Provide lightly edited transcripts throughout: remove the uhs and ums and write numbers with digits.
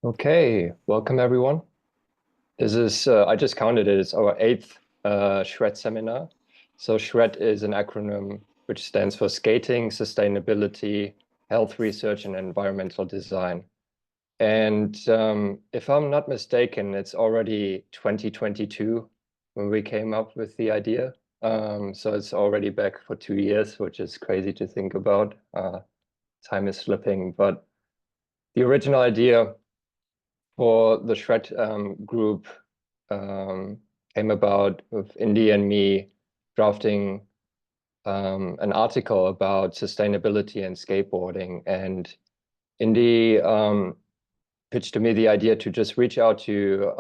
Okay, welcome everyone. This is, I just counted it, it's our eighth SHRED seminar. So SHRED is an acronym which stands for Skating, Sustainability, Health Research, and Environmental Design. And if I'm not mistaken, it's already 2022 when we came up with the idea. So it's already back for 2 years, which is crazy to think about. Time is slipping, but the original idea for the SHRED group came about with Indy and me drafting an article about sustainability and skateboarding. And Indy pitched to me the idea to just reach out to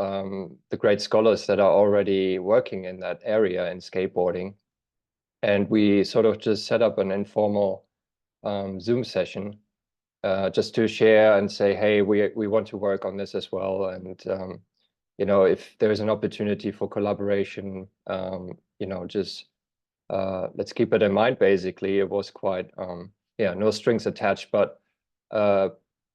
the great scholars that are already working in that area in skateboarding. And we sort of just set up an informal Zoom session just to share and say, hey, we want to work on this as well. And, if there's an opportunity for collaboration, just let's keep it in mind, basically. It was quite, no strings attached, but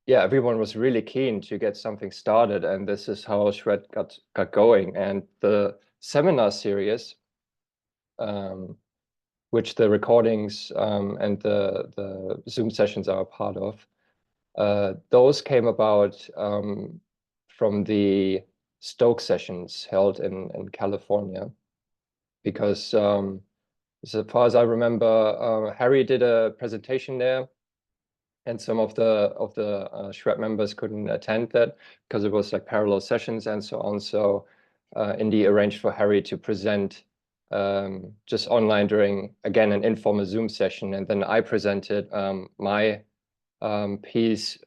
everyone was really keen to get something started. And this is how SHRED got going. And the seminar series, which the recordings and the Zoom sessions are a part of, those came about from the Stoke sessions held in California, because as far as I remember, Harry did a presentation there, and some of the SHRED members couldn't attend that because it was like parallel sessions and so on. So Indy arranged for Harry to present just online during, again, an informal Zoom session, and then I presented my piece,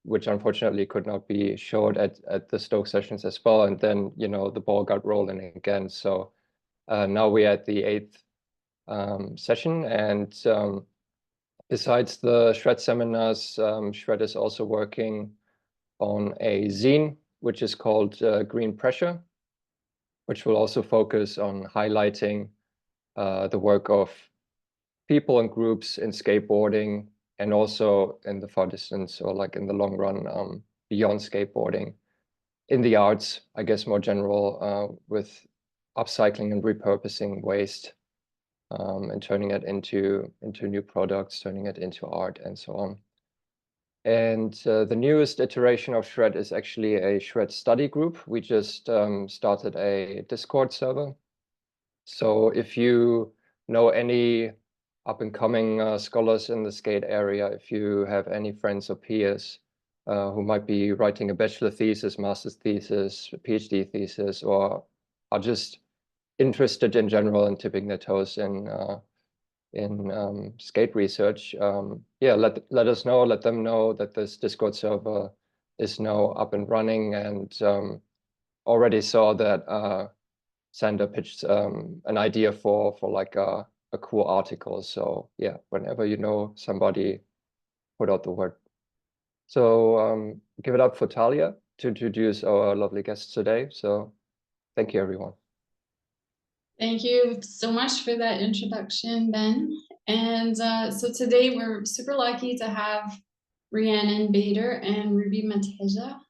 which unfortunately could not be showed at the Stoke sessions as well. And then, the ball got rolling again. So now we're at the eighth session. And besides the SHRED seminars, SHRED is also working on a zine, which is called Green Pressure, which will also focus on highlighting the work of people and groups in skateboarding, and also in the far distance, or like in the long run, beyond skateboarding, in the arts, I guess more general, with upcycling and repurposing waste, and turning it into new products, turning it into art, and so on. And the newest iteration of SHRED is actually a SHRED study group. We just started a Discord server. So if you know any up-and-coming scholars in the skate area, if you have any friends or peers who might be writing a bachelor thesis, master's thesis, PhD thesis, or are just interested in general and tipping their toes in skate research, let us know, let them know that this Discord server is now up and running. And already saw that Sander pitched an idea for like a cool article. So yeah, whenever you know somebody, put out the word. So give it up for Talia to introduce our lovely guests today. So thank you, everyone. Thank you so much for that introduction, Ben. And so today we're super lucky to have Rhianon Bader and Ruby Mateja.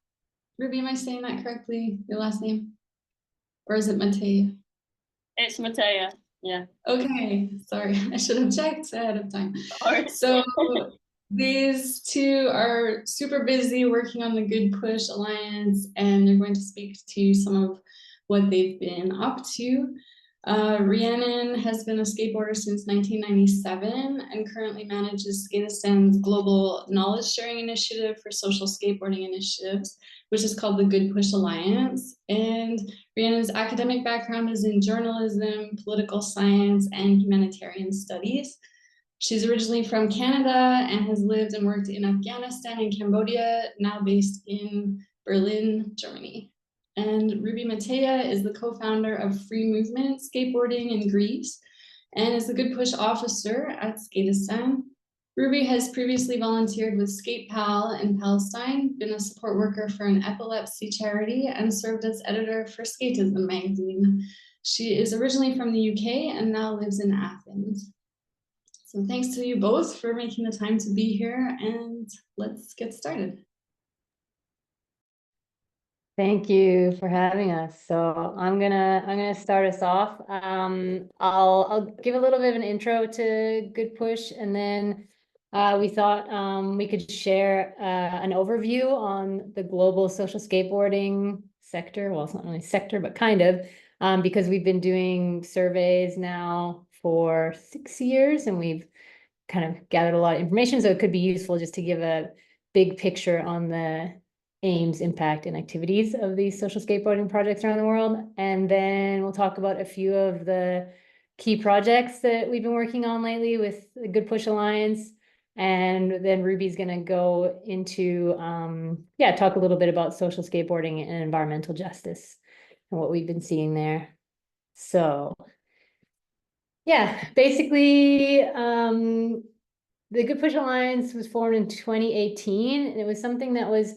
Ruby, am I saying that correctly, your last name? Or is it Mateja? It's Mateja, yeah. Okay, sorry, I should have checked ahead of time. So these two are super busy working on the Goodpush Alliance, and they're going to speak to some of what they've been up to. Rhianon has been a skateboarder since 1997 and currently manages Skateistan's global knowledge sharing initiative for social skateboarding initiatives, which is called the Goodpush Alliance. And Rhiannon's academic background is in journalism, political science, and humanitarian studies. She's originally from Canada and has lived and worked in Afghanistan and Cambodia, now based in Berlin, Germany. And Ruby Mateja is the co-founder of Free Movement Skateboarding in Greece and is the Goodpush Officer at Skateistan. Ruby has previously volunteered with Skatepal in Palestine, been a support worker for an epilepsy charity, and served as editor for Skateism magazine. She is originally from the UK and now lives in Athens. So thanks to you both for making the time to be here, and let's get started. Thank you for having us. So I'm gonna start us off. I'll give a little bit of an intro to Goodpush, and then we thought we could share an overview on the global social skateboarding sector. Well, it's not really sector, but kind of, because we've been doing surveys now for 6 years, and we've kind of gathered a lot of information. So it could be useful just to give a big picture on the aims, impact, and activities of these social skateboarding projects around the world. And then we'll talk about a few of the key projects that we've been working on lately with the Goodpush Alliance. And then Ruby's going to go into, talk a little bit about social skateboarding and environmental justice and what we've been seeing there. So, yeah, basically, the Goodpush Alliance was formed in 2018, and it was something that was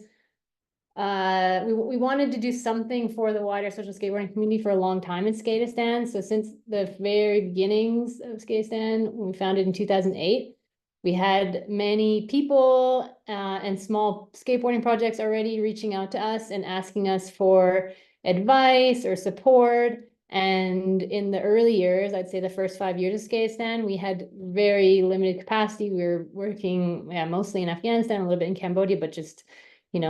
we wanted to do something for the wider social skateboarding community for a long time in Skateistan. So since the very beginnings of Skateistan, when we founded in 2008, we had many people and small skateboarding projects already reaching out to us and asking us for advice or support. And in the early years, I'd say the first 5 years of Skateistan, we had very limited capacity. We were working mostly in Afghanistan, a little bit in Cambodia, but just we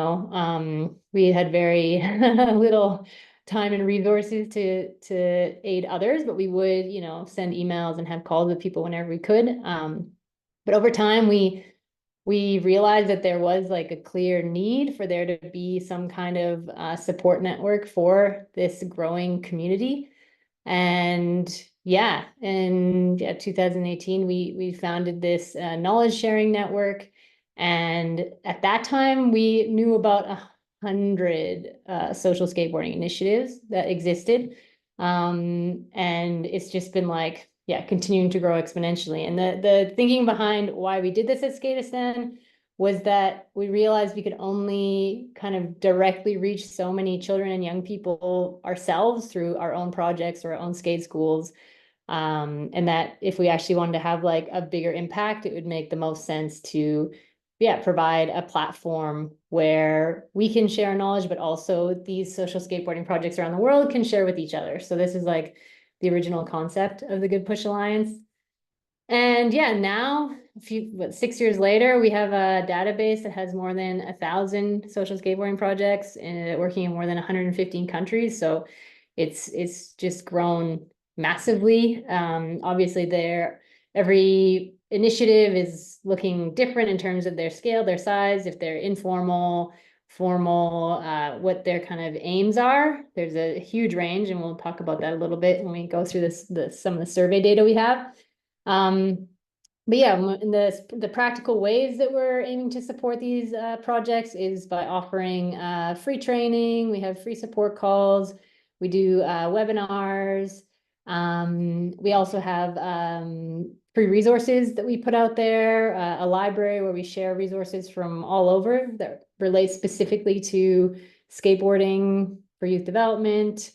had very little time and resources to aid others, but we would, send emails and have calls with people whenever we could. But over time, we realized that there was like a clear need for there to be some kind of support network for this growing community. And in 2018, we founded this knowledge sharing network. And at that time, we knew about 100 social skateboarding initiatives that existed. And it's just been like, continuing to grow exponentially. And the thinking behind why we did this at Skateistan was that we realized we could only kind of directly reach so many children and young people ourselves through our own projects or our own skate schools. And that if we actually wanted to have like a bigger impact, it would make the most sense to provide a platform where we can share knowledge, but also these social skateboarding projects around the world can share with each other. So this is like the original concept of the Goodpush Alliance. And now 6 years later, we have a database that has more than 1,000 social skateboarding projects and working in more than 115 countries. So it's just grown massively. Obviously, every initiative is looking different in terms of their scale, their size, if they're informal, formal, what their kind of aims are. There's a huge range, and we'll talk about that a little bit when we go through some of the survey data we have. But in the practical ways that we're aiming to support these projects is by offering free training. We have free support calls. We do webinars. We also have free resources that we put out there, a library where we share resources from all over that relate specifically to skateboarding for youth development.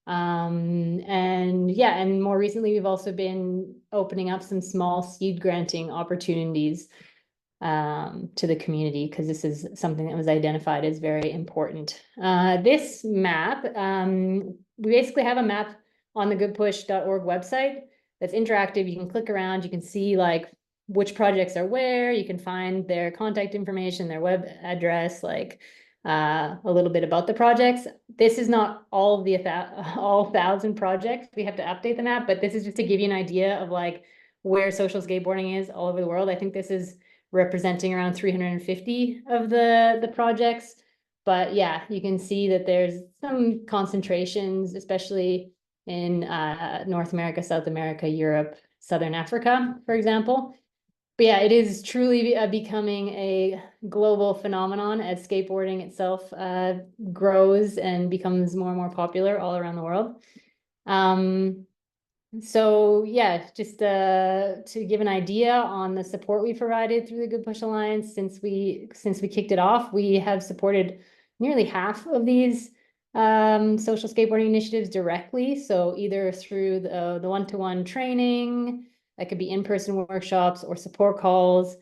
And more recently, we've also been opening up some small seed granting opportunities to the community, because this is something that was identified as very important. This map, we basically have a map on the goodpush.org website that's interactive. You can click around, you can see like which projects are where, you can find their contact information, their web address, like a little bit about the projects. This is not all 1,000 projects. We have to update the map, but this is just to give you an idea of like where social skateboarding is all over the world. I think this is representing around 350 of the projects. But you can see that there's some concentrations, especially in North America, South America, Europe, Southern Africa, for example. But it is truly becoming a global phenomenon as skateboarding itself grows and becomes more and more popular all around the world. So just to give an idea on the support we provided through the Goodpush Alliance since we kicked it off, we have supported nearly half of these social skateboarding initiatives directly. So either through the one-to-one training, that could be in-person workshops or support calls.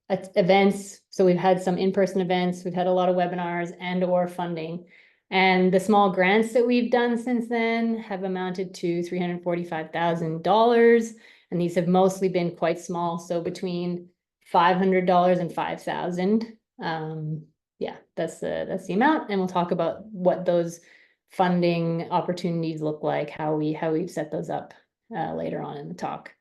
events. So we've had some in-person events, we've had a lot of webinars and or funding. And the small grants that we've done since then have amounted to $345,000. And these have mostly been quite small. So between $500 and $5,000. Yeah, that's the amount. And we'll talk about what those funding opportunities look like, how we've set those up later on in the talk.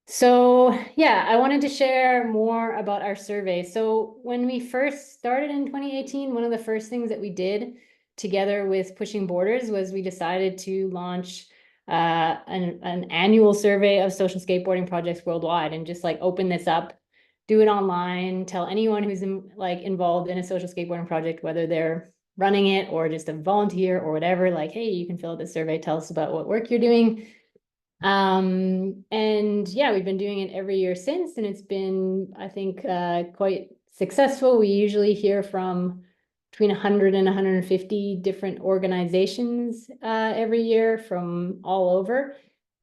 So yeah, I wanted to share more about our survey. So when we first started in 2018, one of the first things that we did together with Pushing Borders was we decided to launch an annual survey of social skateboarding projects worldwide, and just like open this up, do it online, tell anyone who's involved in a social skateboarding project, whether they're running it or just a volunteer or whatever, like, hey, you can fill out this survey, tell us about what work you're doing. And yeah, we've been doing it every year since, and it's been, I think, quite successful. We usually hear from between 100 and 150 different organizations every year from all over.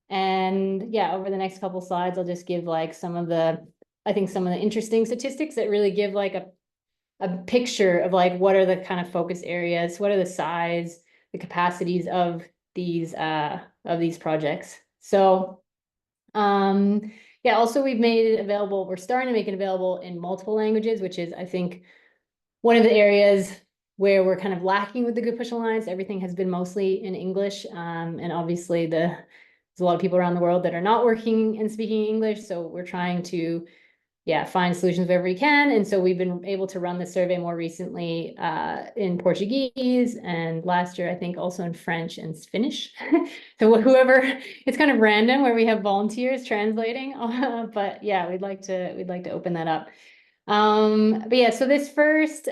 And yeah, over the next couple slides, I'll just give like some of the interesting statistics that really give like a picture of like what are the kind of focus areas, what are the size, the capacities of these projects. So yeah, also we've made it available, we're starting to make it available in multiple languages, which is, I think, one of the areas where we're kind of lacking with the Goodpush Alliance. Everything has been mostly in English, and obviously there's a lot of people around the world that are not working and speaking English, so we're trying to find solutions wherever we can. And so we've been able to run the survey more recently in Portuguese, and last year I think also in French and Finnish. So whoever, it's kind of random where we have volunteers translating, but yeah, we'd like to open that up. But yeah, so this first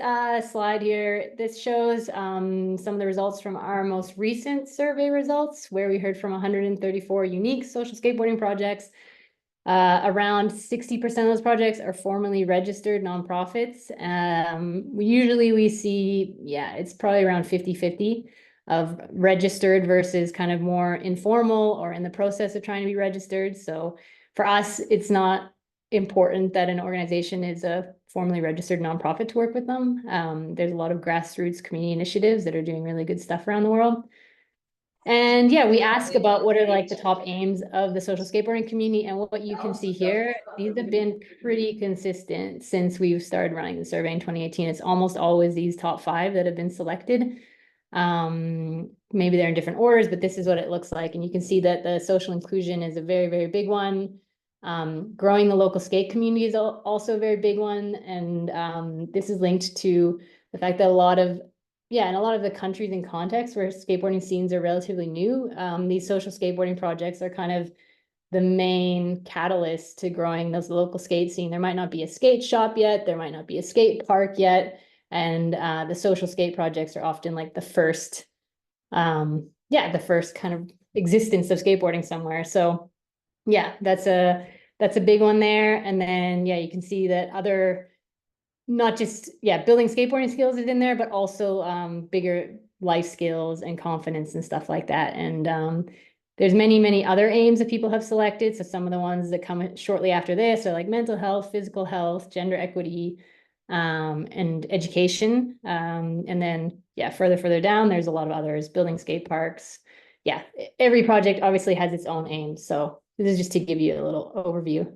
slide here, this shows some of the results from our most recent survey results, where we heard from 134 unique social skateboarding projects. Around 60% of those projects are formally registered nonprofits. We see, it's probably around 50-50 of registered versus kind of more informal or in the process of trying to be registered. So for us, it's not important that an organization is a formally registered nonprofit to work with them. There's a lot of grassroots community initiatives that are doing really good stuff around the world. And yeah, we ask about what are like the top aims of the social skateboarding community, and what you can see here, these have been pretty consistent since we've started running the survey in 2018. It's almost always these top 5 that have been selected. Maybe they're in different orders, but this is what it looks like. And you can see that the social inclusion is a very, very big one. Growing the local skate community is also a very big one. And this is linked to the fact that in a lot of the countries and contexts where skateboarding scenes are relatively new, these social skateboarding projects are kind of the main catalyst to growing those local skate scene. There might not be a skate shop yet, there might not be a skate park yet, and the social skate projects are often like the first kind of existence of skateboarding somewhere. So yeah, that's a big one there. And then yeah, you can see that other, not just building skateboarding skills is in there, but also bigger life skills and confidence and stuff like that. And there's many other aims that people have selected. So some of the ones that come shortly after this are like mental health, physical health, gender equity, and education. And then further down, there's a lot of others, building skate parks. Yeah, every project obviously has its own aims. So this is just to give you a little overview.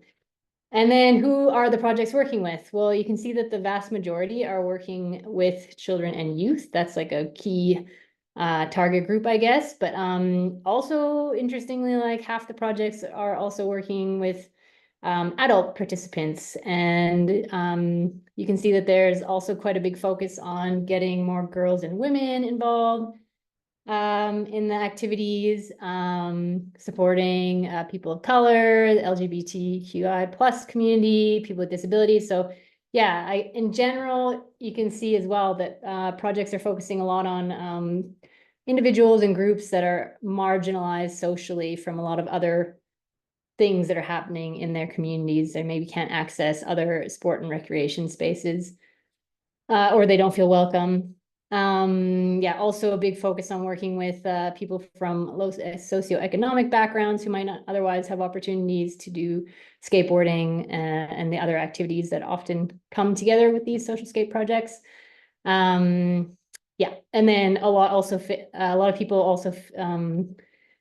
And then who are the projects working with? Well, you can see that the vast majority are working with children and youth. That's like a key target group, I guess. But also, interestingly, like half the projects are also working with adult participants. And you can see that there's also quite a big focus on getting more girls and women involved in the activities, supporting people of color, the LGBTQI plus community, people with disabilities. So yeah, in general, you can see as well that projects are focusing a lot on individuals and groups that are marginalized socially from a lot of other things that are happening in their communities. They maybe can't access other sport and recreation spaces, or they don't feel welcome. Yeah, also a big focus on working with people from low socioeconomic backgrounds who might not otherwise have opportunities to do skateboarding and the other activities that often come together with these social skate projects. Yeah, and then a lot of people also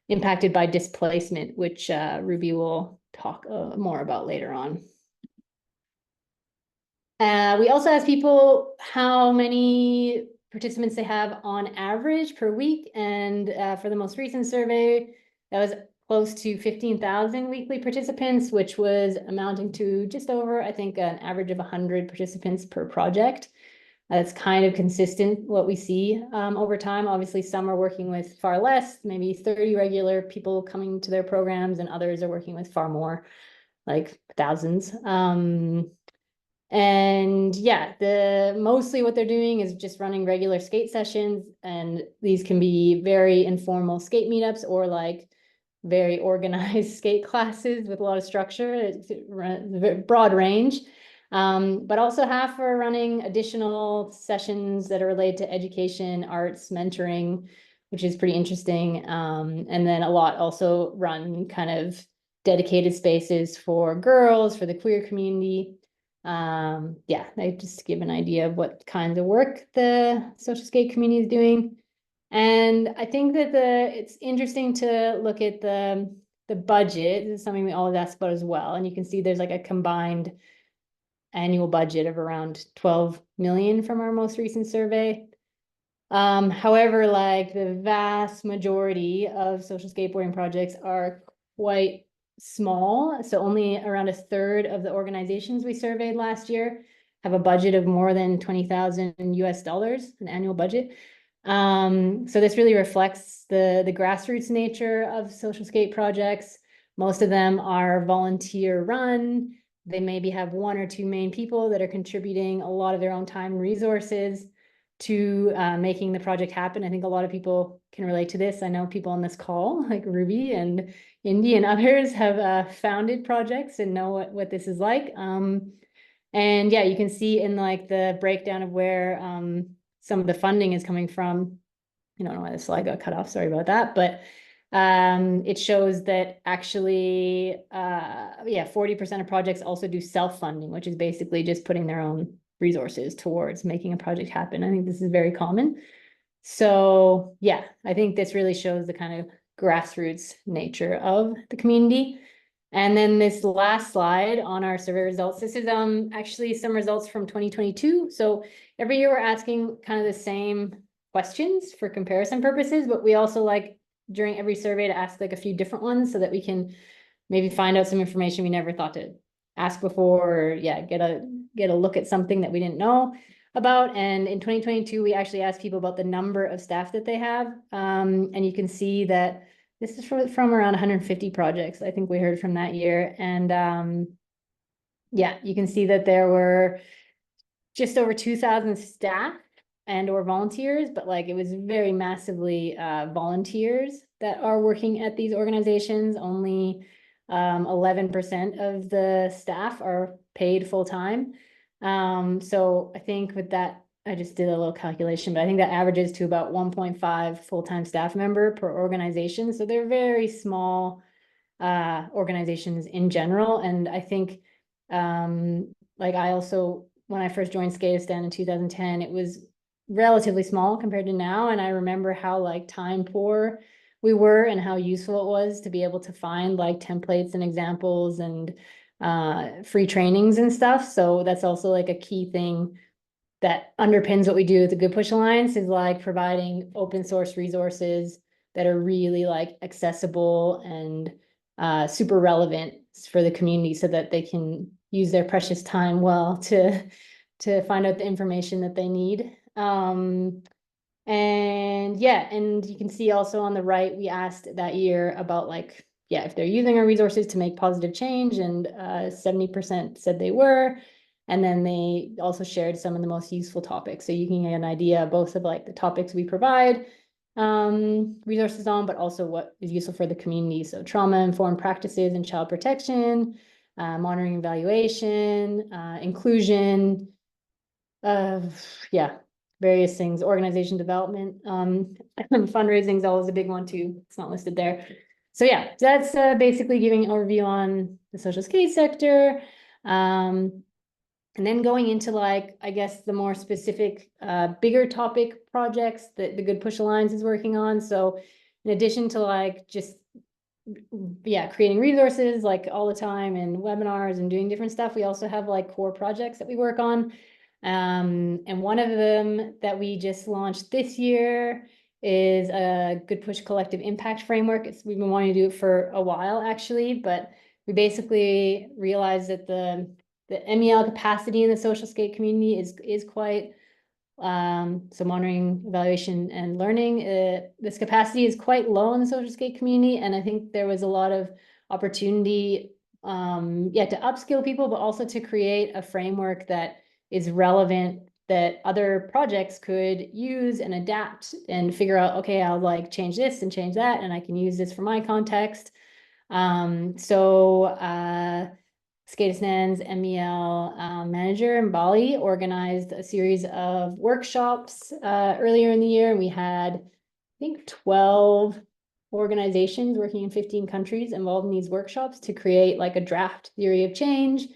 impacted by displacement, which Ruby will talk more about later on. We also asked people how many participants they have on average per week, and for the most recent survey, that was close to 15,000 weekly participants, which was amounting to just over, I think, an average of 100 participants per project. That's kind of consistent what we see over time. Obviously, some are working with far less, maybe 30 regular people coming to their programs, and others are working with far more, like thousands. And yeah, mostly what they're doing is just running regular skate sessions, and these can be very informal skate meetups or like very organized skate classes with a lot of structure. It's a broad range. But also half are running additional sessions that are related to education, arts, mentoring, which is pretty interesting. And then a lot also run kind of dedicated spaces for girls, for the queer community. Yeah, I just give an idea of what kinds of work the social skate community is doing. And I think that it's interesting to look at the budget. This is something we always ask about as well. And you can see there's like a combined annual budget of around 12 million from our most recent survey. However, like the vast majority of social skateboarding projects are quite small. So only around a third of the organizations we surveyed last year have a budget of more than 20,000 US dollars, an annual budget. So this really reflects the grassroots nature of social skate projects. Most of them are volunteer run. They maybe have one or two main people that are contributing a lot of their own time and resources to making the project happen. I think a lot of people can relate to this. I know people on this call, like Ruby and Indy and others, have founded projects and know what this is like. And yeah, you can see in like the breakdown of where some of the funding is coming from. I don't know why the slide got cut off, sorry about that, but it shows that actually, yeah, 40% of projects also do self-funding, which is basically just putting their own resources towards making a project happen. I think this is very common. So yeah, I think this really shows the kind of grassroots nature of the community. And then this last slide on our survey results, this is actually some results from 2022. So every year we're asking kind of the same questions for comparison purposes, but we also like during every survey to ask like a few different ones so that we can maybe find out some information we never thought to ask before, or yeah, get a look at something that we didn't know about. And in 2022, we actually asked people about the number of staff that they have. And you can see that this is from around 150 projects, I think we heard from that year. And yeah, you can see that there were just over 2,000 staff and or volunteers, but like it was very massively volunteers that are working at these organizations. Only 11% of the staff are paid full-time. So I think with that, I just did a little calculation, but I think that averages to about 1.5 full-time staff member per organization. So they're very small organizations in general. And I think like I also, when I first joined Skateistan in 2010, it was relatively small compared to now. And I remember how like time poor we were and how useful it was to be able to find like templates and examples and free trainings and stuff. So that's also like a key thing that underpins what we do at the Goodpush Alliance, is like providing open source resources that are really like accessible and super relevant for the community so that they can use their precious time well to find out the information that they need. And yeah, and you can see also on the right, we asked that year about like, yeah, if they're using our resources to make positive change, and 70% said they were. And then they also shared some of the most useful topics. So you can get an idea both of like the topics we provide resources on, but also what is useful for the community. So trauma-informed practices in child protection, monitoring evaluation, inclusion, yeah, various things, organization development, fundraising is always a big one too. It's not listed there. So yeah, that's basically giving an overview on the social skate sector. And then going into like, I guess, the more specific, bigger topic projects that the Goodpush Alliance is working on. So in addition to like just, yeah, creating resources like all the time and webinars and doing different stuff, we also have like core projects that we work on. And one of them that we just launched this year is a Goodpush Collective Impact Framework. We've been wanting to do it for a while actually, but we basically realized that the MEL capacity in the social skate community is quite, so monitoring, evaluation, and learning, this capacity is quite low in the social skate community, and I think there was a lot of opportunity, yeah, to upskill people, but also to create a framework that is relevant, that other projects could use and adapt and figure out, okay, I'll like change this and change that, and I can use this for my context. Skateistan's MEL manager in Bali organized a series of workshops earlier in the year, and we had, I think, 12 organizations working in 15 countries involved in these workshops to create like a draft theory of change.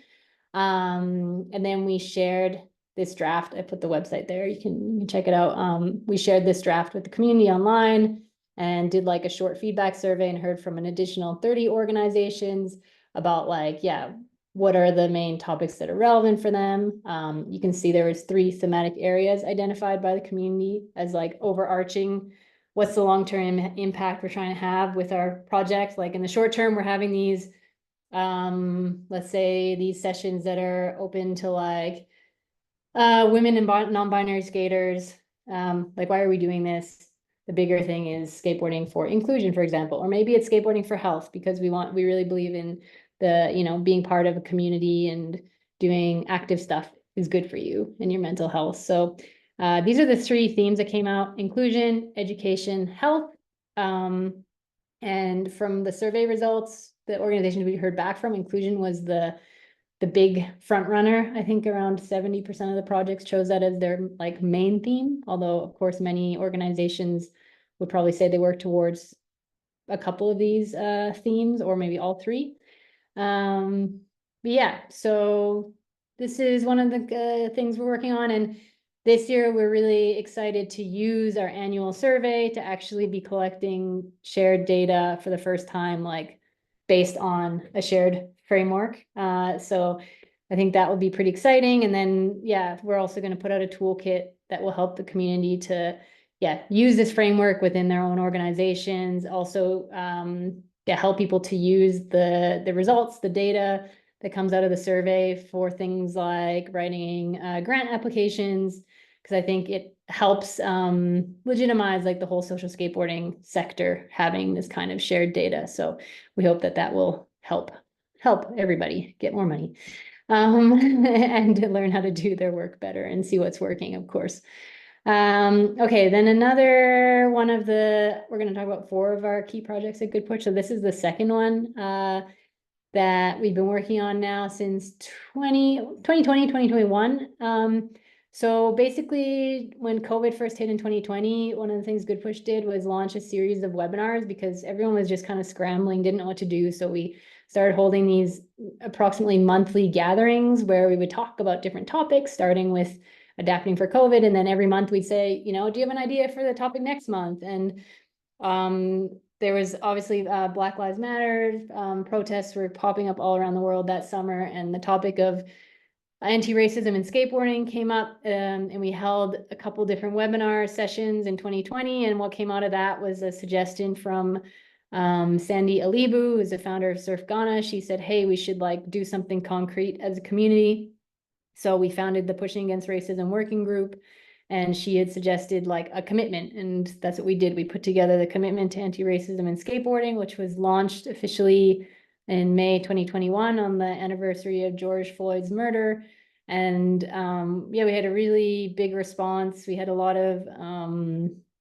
And then we shared this draft. I put the website there, you can check it out. We shared this draft with the community online and did like a short feedback survey and heard from an additional 30 organizations about like, yeah, what are the main topics that are relevant for them. You can see there was 3 thematic areas identified by the community as like overarching, what's the long-term impact we're trying to have with our project. Like in the short term, we're having these, let's say these sessions that are open to like women and non-binary skaters. Like, why are we doing this? The bigger thing is skateboarding for inclusion, for example, or maybe it's skateboarding for health, because we really believe in the, you know, being part of a community and doing active stuff is good for you and your mental health. So these are the 3 themes that came out: inclusion, education, health. And from the survey results, the organizations we heard back from, inclusion was the big front runner. I think around 70% of the projects chose that as their like main theme, although of course many organizations would probably say they work towards a couple of these themes, or maybe all 3. But yeah, so this is one of the things we're working on, and this year we're really excited to use our annual survey to actually be collecting shared data for the first time, like based on a shared framework. So I think that will be pretty exciting. And then, yeah, we're also going to put out a toolkit that will help the community to, yeah, use this framework within their own organizations. Also, yeah, help people to use the results, the data that comes out of the survey for things like writing grant applications, because I think it helps legitimize like the whole social skateboarding sector having this kind of shared data. So we hope that that will help everybody get more money and to learn how to do their work better and see what's working, of course. Okay, then another one of we're going to talk about 4 of our key projects at Goodpush. So this is the second one that we've been working on now since 2020, 2021. So basically, when COVID first hit in 2020, one of the things Goodpush did was launch a series of webinars because everyone was just kind of scrambling, didn't know what to do. So we started holding these approximately monthly gatherings where we would talk about different topics, starting with adapting for COVID. And then every month we'd say, you know, do you have an idea for the topic next month? And there was obviously Black Lives Matter protests were popping up all around the world that summer. And the topic of anti-racism in skateboarding came up, and we held a couple different webinar sessions in 2020. And what came out of that was a suggestion from Sandy Alibu, who's the founder of Surf Ghana. She said, hey, we should like do something concrete as a community. So we founded the Pushing Against Racism Working Group, and she had suggested like a commitment, and that's what we did. We put together the Commitment to Anti-Racism in Skateboarding, which was launched officially in May 2021 on the anniversary of George Floyd's murder. And yeah, we had a really big response. We had a lot of,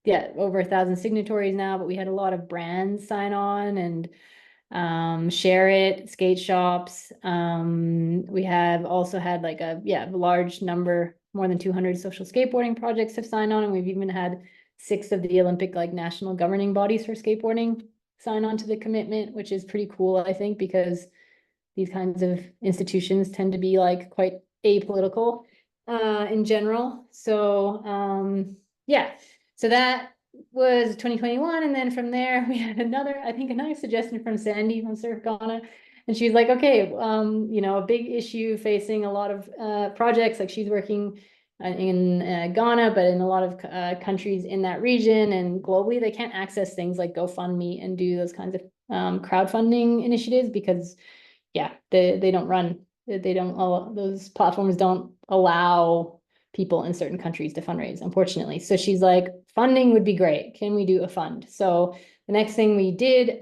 yeah, over 1,000 signatories now, but we had a lot of brands sign on, and Share It, skate shops. We have also had like a large number, more than 200 social skateboarding projects have signed on, and we've even had 6 of the Olympic like national governing bodies for skateboarding sign on to the commitment, which is pretty cool, I think, because these kinds of institutions tend to be like quite apolitical in general. So so that was 2021, and then from there we had another suggestion from Sandy from Surf Ghana, and she's like, okay, you know, a big issue facing a lot of projects, like she's working in Ghana, but in a lot of countries in that region and globally, they can't access things like GoFundMe and do those kinds of crowdfunding initiatives because they don't run, those platforms don't allow people in certain countries to fundraise, unfortunately. So she's like, funding would be great. Can we do a fund? So the next thing we did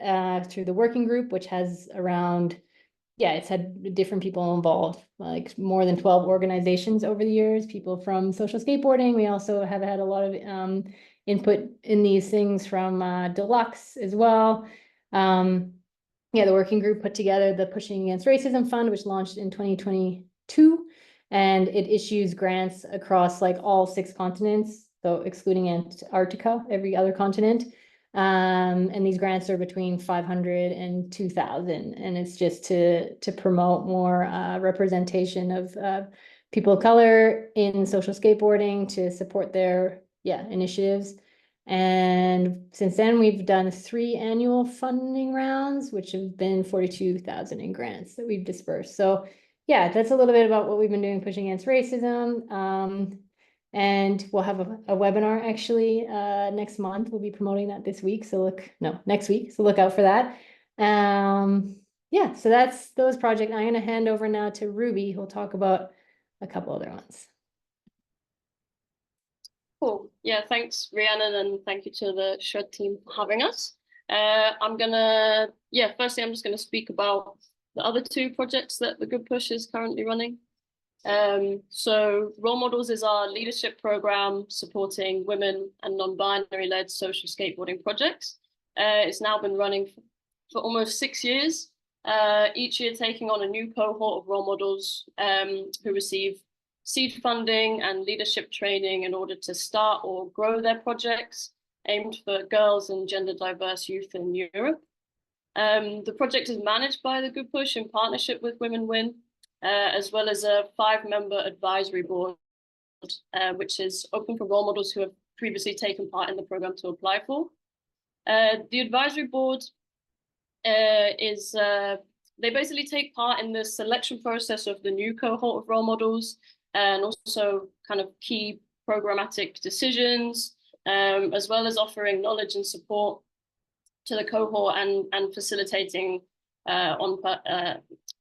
through the working group, which has around, it's had different people involved, like more than 12 organizations over the years, people from social skateboarding. We also have had a lot of input in these things from Deluxe as well. The working group put together the Pushing Against Racism Fund, which launched in 2022. And it issues grants across like all 6 continents, so excluding Antarctica, every other continent. And these grants are between 500 and 2,000, and it's just to promote more representation of people of color in social skateboarding, to support their initiatives. And since then, we've done 3 annual funding rounds, which have been 42,000 in grants that we've dispersed. So that's a little bit about what we've been doing pushing against racism. And we'll have a webinar actually next month. We'll be promoting that this week. Next week. So look out for that. So that's those projects. I'm going to hand over now to Ruby, who'll talk about a couple other ones. Cool. Yeah, thanks, Rhianon, and thank you to the SHRED team for having us. Firstly, I'm just going to speak about the other 2 projects that the Goodpush is currently running. So Role Models is our leadership program supporting women and non-binary led social skateboarding projects. It's now been running for almost 6 years, each year taking on a new cohort of role models who receive seed funding and leadership training in order to start or grow their projects aimed for girls and gender diverse youth in Europe. The project is managed by the Goodpush in partnership with Women Win, as well as a 5-member advisory board, which is open for role models who have previously taken part in the program to apply for. The advisory board they basically take part in the selection process of the new cohort of role models, and also kind of key programmatic decisions, as well as offering knowledge and support to the cohort and facilitating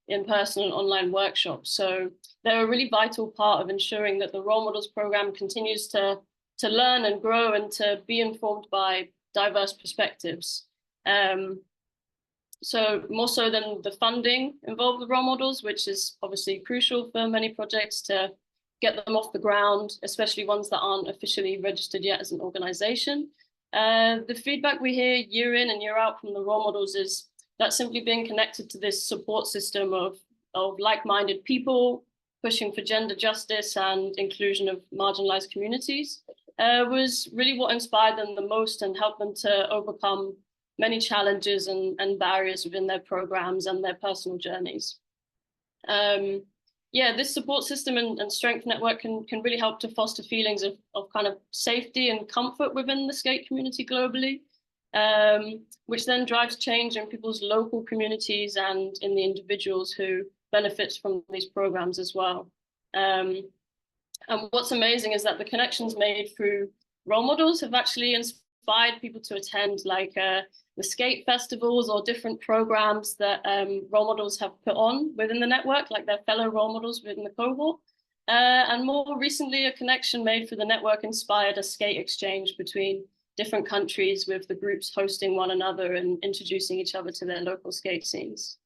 in-person and online workshops. So they're a really vital part of ensuring that the Role Models program continues to learn and grow and to be informed by diverse perspectives. So more so than the funding involved with Role Models, which is obviously crucial for many projects to get them off the ground, especially ones that aren't officially registered yet as an organization. The feedback we hear year in and year out from the role models is that simply being connected to this support system of like-minded people pushing for gender justice and inclusion of marginalized communities was really what inspired them the most and helped them to overcome many challenges and barriers within their programs and their personal journeys. This support system and strength network can really help to foster feelings of kind of safety and comfort within the skate community globally, which then drives change in people's local communities and in the individuals who benefit from these programs as well. And what's amazing is that the connections made through role models have actually inspired people to attend like the skate festivals or different programs that role models have put on within the network, like their fellow role models within the cohort. And more recently, a connection made through the network inspired a skate exchange between different countries, with the groups hosting one another and introducing each other to their local skate scenes.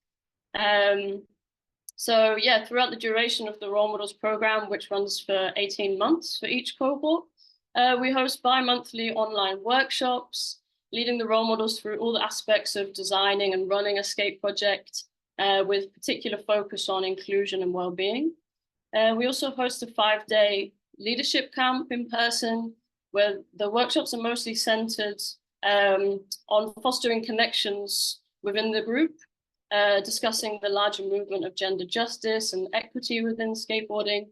So yeah, throughout the duration of the Role Models program, which runs for 18 months for each cohort, we host bi-monthly online workshops, leading the role models through all the aspects of designing and running a skate project, with particular focus on inclusion and well-being. We also host a 5-day leadership camp in person, where the workshops are mostly centered on fostering connections within the group, discussing the larger movement of gender justice and equity within skateboarding,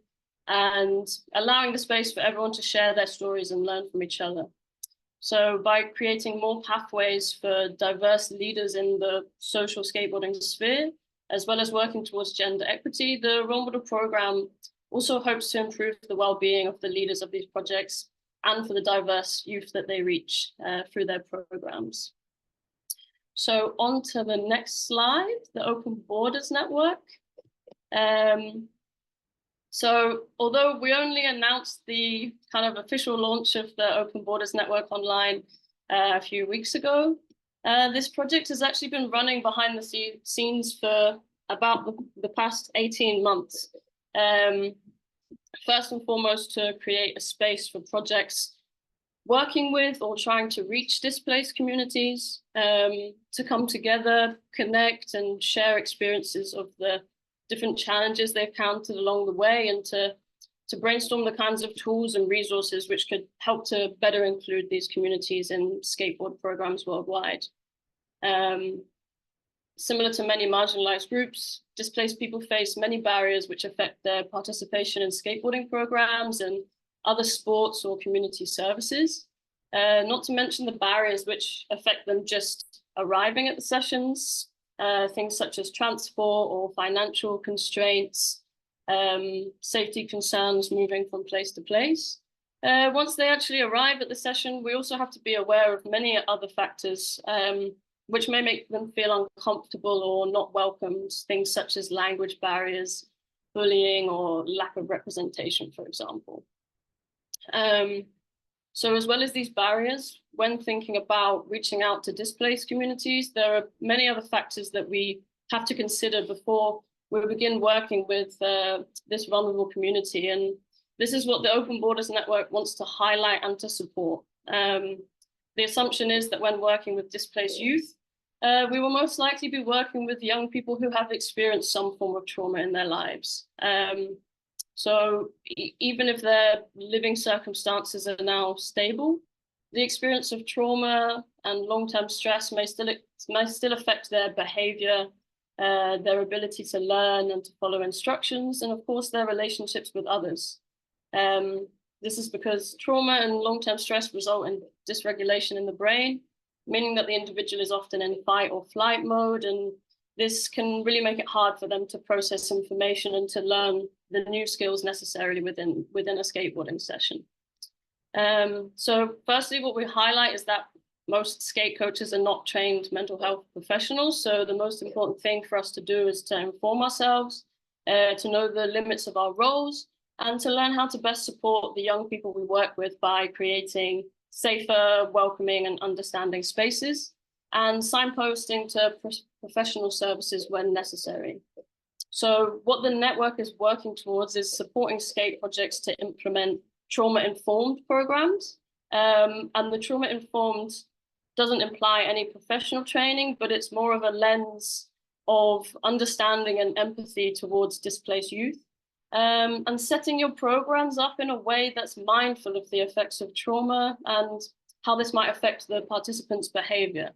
and allowing the space for everyone to share their stories and learn from each other. So by creating more pathways for diverse leaders in the social skateboarding sphere, as well as working towards gender equity, the role model program also hopes to improve the well-being of the leaders of these projects and for the diverse youth that they reach through their programs. So on to the next slide, the Open Borders Network. So although we only announced the kind of official launch of the Open Borders Network online a few weeks ago, this project has actually been running behind the scenes for about the past 18 months. First and foremost, to create a space for projects working with or trying to reach displaced communities, to come together, connect and share experiences of the different challenges they've encountered along the way, and to brainstorm the kinds of tools and resources which could help to better include these communities in skateboard programs worldwide. Similar to many marginalized groups, displaced people face many barriers which affect their participation in skateboarding programs and other sports or community services, not to mention the barriers which affect them just arriving at the sessions, things such as transport or financial constraints, safety concerns moving from place to place. Once they actually arrive at the session, we also have to be aware of many other factors which may make them feel uncomfortable or not welcomed, things such as language barriers, bullying, or lack of representation, for example. So as well as these barriers, when thinking about reaching out to displaced communities, there are many other factors that we have to consider before we begin working with this vulnerable community. And this is what the Open Borders Network wants to highlight and to support. The assumption is that when working with displaced youth, we will most likely be working with young people who have experienced some form of trauma in their lives. So even if their living circumstances are now stable, the experience of trauma and long-term stress may still affect their behavior, their ability to learn and to follow instructions, and of course their relationships with others. This is because trauma and long-term stress result in dysregulation in the brain, meaning that the individual is often in fight or flight mode, and this can really make it hard for them to process information and to learn the new skills necessarily within a skateboarding session. So firstly, what we highlight is that most skate coaches are not trained mental health professionals. So the most important thing for us to do is to inform ourselves, to know the limits of our roles, and to learn how to best support the young people we work with by creating safer, welcoming, and understanding spaces, and signposting to professional services when necessary. So what the network is working towards is supporting skate projects to implement trauma-informed programs. And the trauma-informed doesn't imply any professional training, but it's more of a lens of understanding and empathy towards displaced youth, and setting your programs up in a way that's mindful of the effects of trauma and how this might affect the participants' behavior.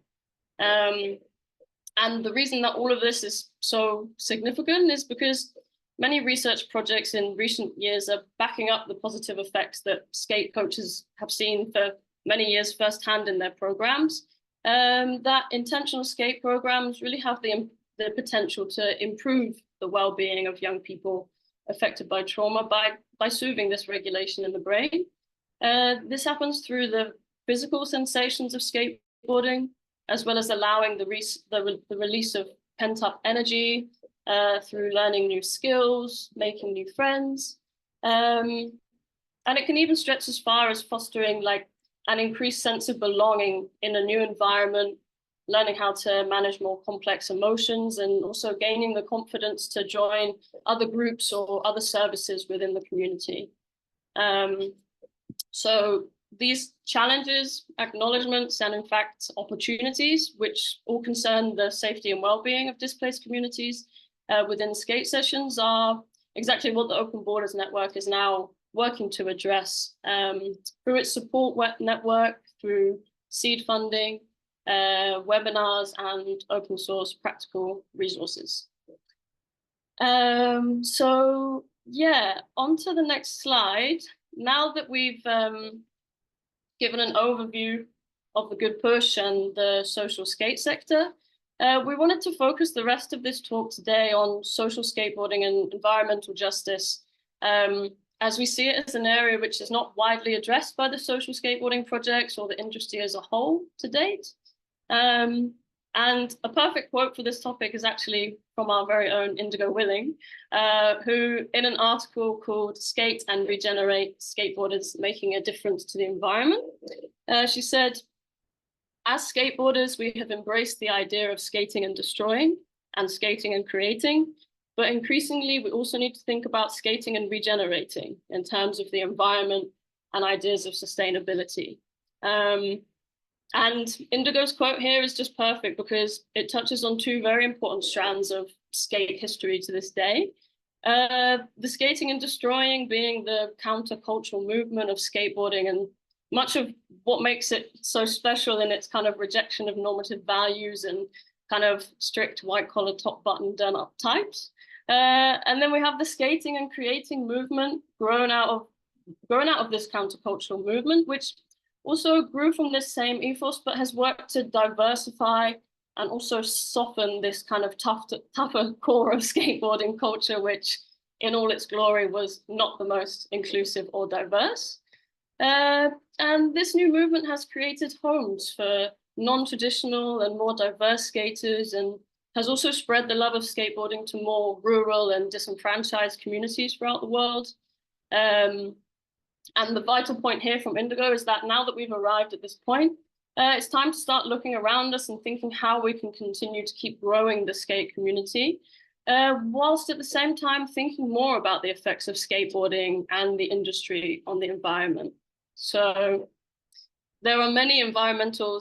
And the reason that all of this is so significant is because many research projects in recent years are backing up the positive effects that skate coaches have seen for many years firsthand in their programs. That intentional skate programs really have the potential to improve the well-being of young people affected by trauma by soothing this regulation in the brain. This happens through the physical sensations of skateboarding, as well as allowing the release of pent-up energy through learning new skills, making new friends. And it can even stretch as far as fostering like an increased sense of belonging in a new environment, learning how to manage more complex emotions, and also gaining the confidence to join other groups or other services within the community. So these challenges, acknowledgements, and in fact, opportunities, which all concern the safety and well-being of displaced communities within skate sessions, are exactly what the Open Borders Network is now working to address through its support network, through seed funding, webinars, and open source practical resources. So yeah, on to the next slide. Now that we've given an overview of the Goodpush and the social skate sector, we wanted to focus the rest of this talk today on social skateboarding and environmental justice, as we see it as an area which is not widely addressed by the social skateboarding projects or the industry as a whole to date. And a perfect quote for this topic is actually from our very own Indigo Willing, who in an article called "Skate and Regenerate Skateboarders Making a Difference to the Environment," she said, "As skateboarders, we have embraced the idea of skating and destroying and skating and creating, but increasingly we also need to think about skating and regenerating in terms of the environment and ideas of sustainability." And Indigo's quote here is just perfect because it touches on two very important strands of skate history to this day. The skating and destroying being the countercultural movement of skateboarding, and much of what makes it so special in its kind of rejection of normative values and kind of strict white collar top button done up types. And then we have the skating and creating movement grown out of this countercultural movement, which also grew from this same ethos, but has worked to diversify and also soften this kind of tougher core of skateboarding culture, which in all its glory was not the most inclusive or diverse. And this new movement has created homes for non-traditional and more diverse skaters, and has also spread the love of skateboarding to more rural and disenfranchised communities throughout the world. And the vital point here from Indigo is that now that we've arrived at this point, it's time to start looking around us and thinking how we can continue to keep growing the skate community, whilst at the same time thinking more about the effects of skateboarding and the industry on the environment. So there are many environmental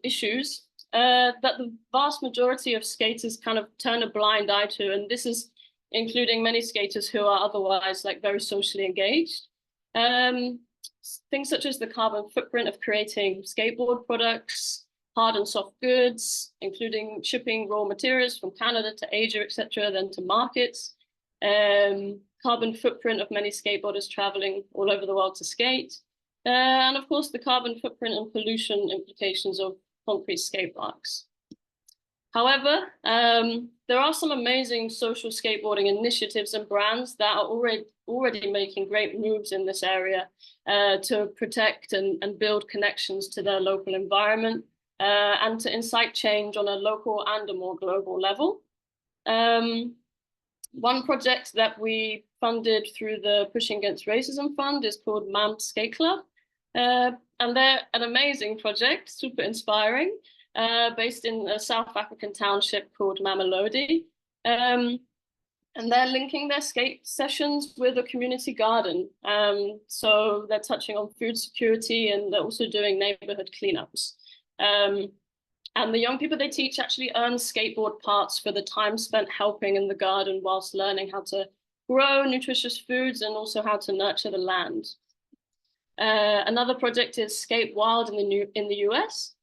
issues that the vast majority of skaters kind of turn a blind eye to, and this is including many skaters who are otherwise like very socially engaged. Things such as the carbon footprint of creating skateboard products, hard and soft goods, including shipping raw materials from Canada to Asia, etc., then to markets. Carbon footprint of many skateboarders traveling all over the world to skate. And of course, the carbon footprint and pollution implications of concrete skate parks. However, there are some amazing social skateboarding initiatives and brands that are already making great moves in this area to protect and build connections to their local environment and to incite change on a local and a more global level. One project that we funded through the Pushing Against Racism Fund is called Movement Skate Club. And they're an amazing project, super inspiring, based in a South African township called Mamelodi. And they're linking their skate sessions with a community garden. So they're touching on food security, and they're also doing neighborhood cleanups. And the young people they teach actually earn skateboard parts for the time spent helping in the garden whilst learning how to grow nutritious foods and also how to nurture the land. Another project is Skate Wild in the US,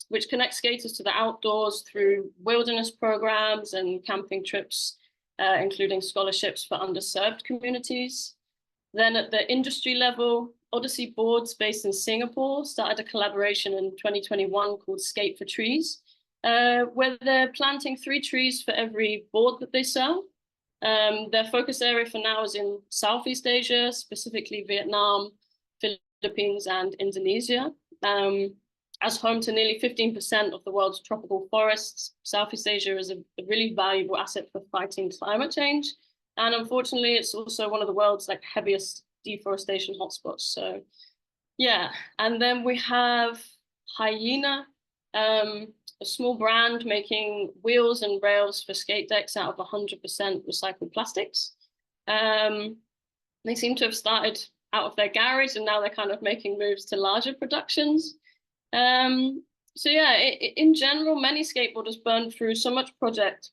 which connects skaters to the outdoors through wilderness programs and camping trips, including scholarships for underserved communities. Then at the industry level, Odyssey Boards, based in Singapore, started a collaboration in 2021 called Skate for Trees, where they're planting 3 trees for every board that they sell. Their focus area for now is in Southeast Asia, specifically Vietnam, Philippines, and Indonesia. As home to nearly 15% of the world's tropical forests, Southeast Asia is a really valuable asset for fighting climate change. And unfortunately, it's also one of the world's heaviest deforestation hotspots. So yeah, and then we have Hyena, a small brand making wheels and rails for skate decks out of 100% recycled plastics. They seem to have started out of their garage, and now they're kind of making moves to larger productions. So yeah, in general, many skateboarders burn through so much product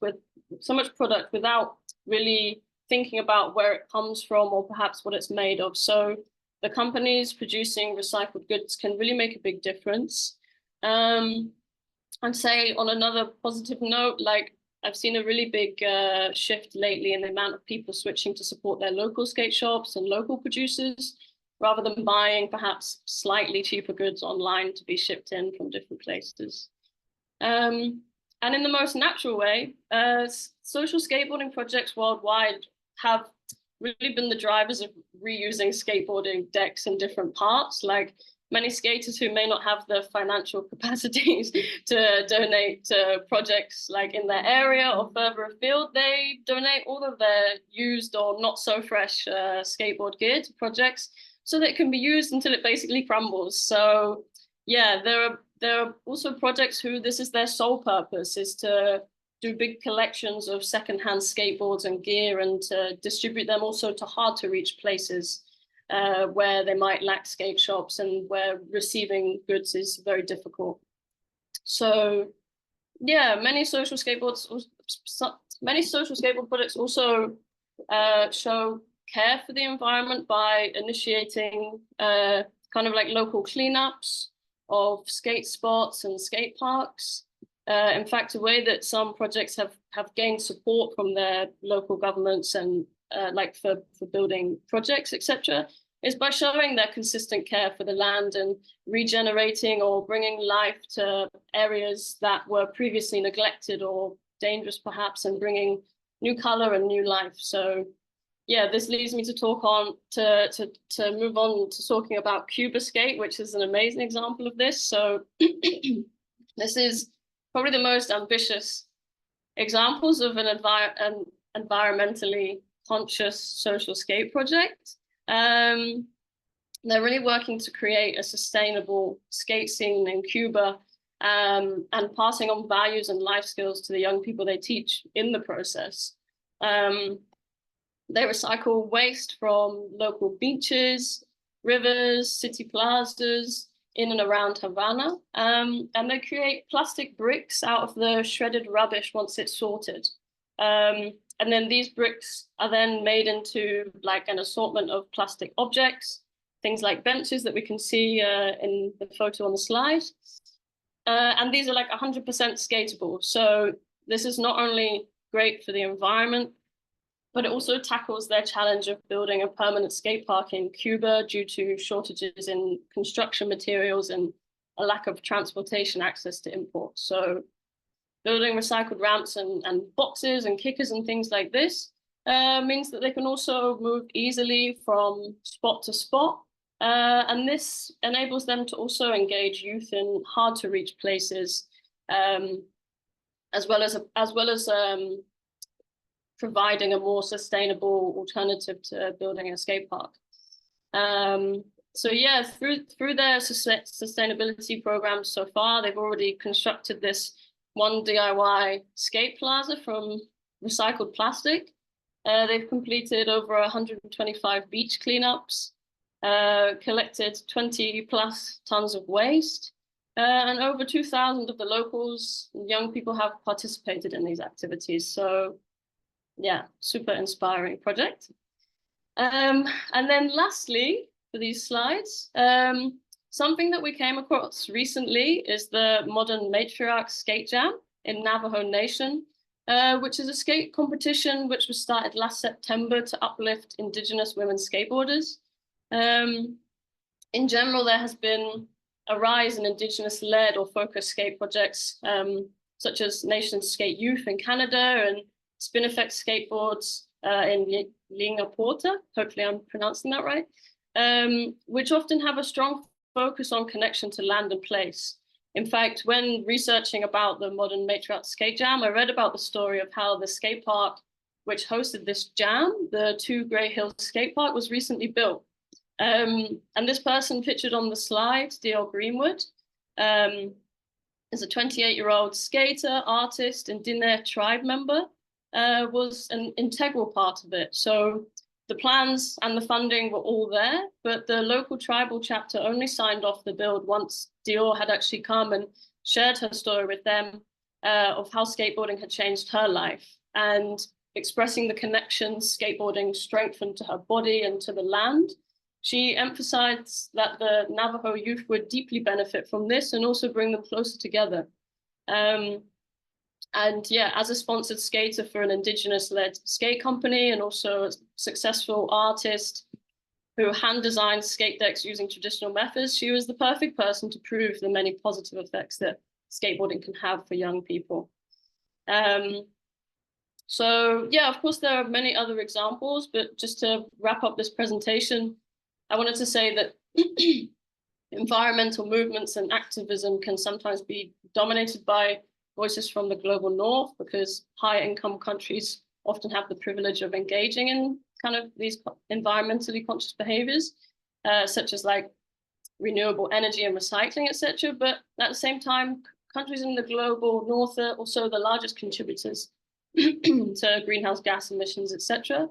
without really thinking about where it comes from or perhaps what it's made of. So the companies producing recycled goods can really make a big difference. And say on another positive note, like I've seen a really big shift lately in the amount of people switching to support their local skate shops and local producers, rather than buying perhaps slightly cheaper goods online to be shipped in from different places. And in the most natural way, social skateboarding projects worldwide have really been the drivers of reusing skateboarding decks and different parts. Like many skaters who may not have the financial capacities to donate to projects like in their area or further afield, they donate all of their used or not so fresh skateboard gear to projects so that it can be used until it basically crumbles. So yeah, there are also projects who this is their sole purpose, is to do big collections of secondhand skateboards and gear and to distribute them also to hard to reach places where they might lack skate shops and where receiving goods is very difficult. So yeah, many social skateboard products also show care for the environment by initiating kind of like local cleanups of skate spots and skate parks. In fact, a way that some projects have gained support from their local governments and like for building projects, etc., is by showing their consistent care for the land and regenerating or bringing life to areas that were previously neglected or dangerous perhaps, and bringing new color and new life. So yeah, this leads me to talk on to move on to talking about Cuba Skate, which is an amazing example of this. So this is probably the most ambitious examples of an environmentally conscious social skate project. They're really working to create a sustainable skate scene in Cuba, and passing on values and life skills to the young people they teach in the process. They recycle waste from local beaches, rivers, city plazas in and around Havana, and they create plastic bricks out of the shredded rubbish once it's sorted. And then these bricks are then made into like an assortment of plastic objects, things like benches that we can see in the photo on the slide. And these are like 100% skatable. So this is not only great for the environment, but it also tackles their challenge of building a permanent skate park in Cuba due to shortages in construction materials and a lack of transportation access to imports. So building recycled ramps and boxes and kickers and things like this means that they can also move easily from spot to spot. And this enables them to also engage youth in hard to reach places, as well as providing a more sustainable alternative to building a skate park. So yeah, through their sustainability programs so far, they've already constructed this one DIY skate plaza from recycled plastic. They've completed over 125 beach cleanups, collected 20 plus tons of waste, and over 2,000 of the locals and young people have participated in these activities. So yeah, super inspiring project. And then lastly, for these slides, something that we came across recently is the Modern Matriarch Skate Jam in Navajo Nation, which is a skate competition which was started last September to uplift Indigenous women skateboarders. In general, there has been a rise in Indigenous-led or focused skate projects, such as Nation Skate Youth in Canada and Spin Effect Skateboards in Lingaporta, hopefully I'm pronouncing that right, which often have a strong focus on connection to land and place. In fact, when researching about the Modern Matriarch Skate Jam, I read about the story of how the skate park which hosted this jam, the 2 Grey Hills Skate Park, was recently built. And this person pictured on the slide, D.L. Greenwood, is a 28-year-old skater, artist, and Diné tribe member, was an integral part of it. So the plans and the funding were all there, but the local tribal chapter only signed off the build once Dior had actually come and shared her story with them of how skateboarding had changed her life, and expressing the connections skateboarding strengthened to her body and to the land. She emphasized that the Navajo youth would deeply benefit from this and also bring them closer together. And yeah, as a sponsored skater for an Indigenous-led skate company and also a successful artist who hand-designed skate decks using traditional methods, she was the perfect person to prove the many positive effects that skateboarding can have for young people. So yeah, of course, there are many other examples, but just to wrap up this presentation, I wanted to say that environmental movements and activism can sometimes be dominated by voices from the global north, because high-income countries often have the privilege of engaging in kind of these environmentally conscious behaviors, such as like renewable energy and recycling, etc. But at the same time, countries in the global north are also the largest contributors to greenhouse gas emissions, etc.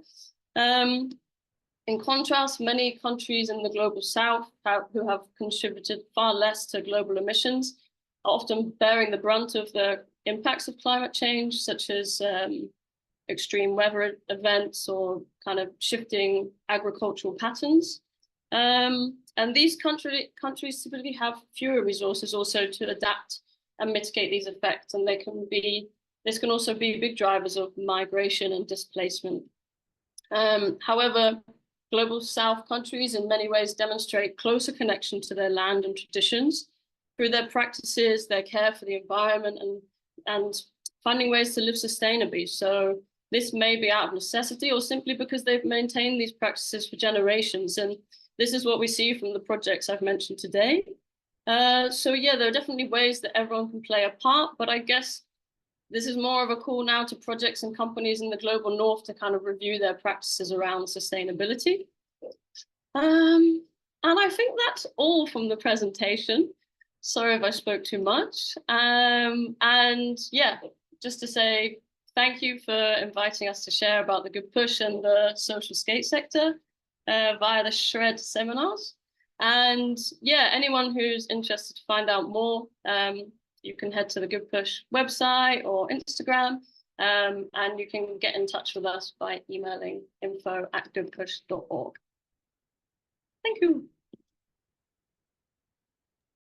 In contrast, many countries in the global south who have contributed far less to global emissions are often bearing the brunt of the impacts of climate change, such as extreme weather events or kind of shifting agricultural patterns. And these countries typically have fewer resources also to adapt and mitigate these effects, and this can also be big drivers of migration and displacement. However, global south countries in many ways demonstrate closer connection to their land and traditions through their practices, their care for the environment, and finding ways to live sustainably. So this may be out of necessity or simply because they've maintained these practices for generations. And this is what we see from the projects I've mentioned today. So yeah, there are definitely ways that everyone can play a part, but I guess this is more of a call now to projects and companies in the global north to kind of review their practices around sustainability. And I think that's all from the presentation. Sorry if I spoke too much. And yeah, just to say thank you for inviting us to share about the Goodpush and the social skate sector via the SHRED seminars. And yeah, anyone who's interested to find out more, you can head to the Goodpush website or Instagram, and you can get in touch with us by emailing info@goodpush.org. Thank you.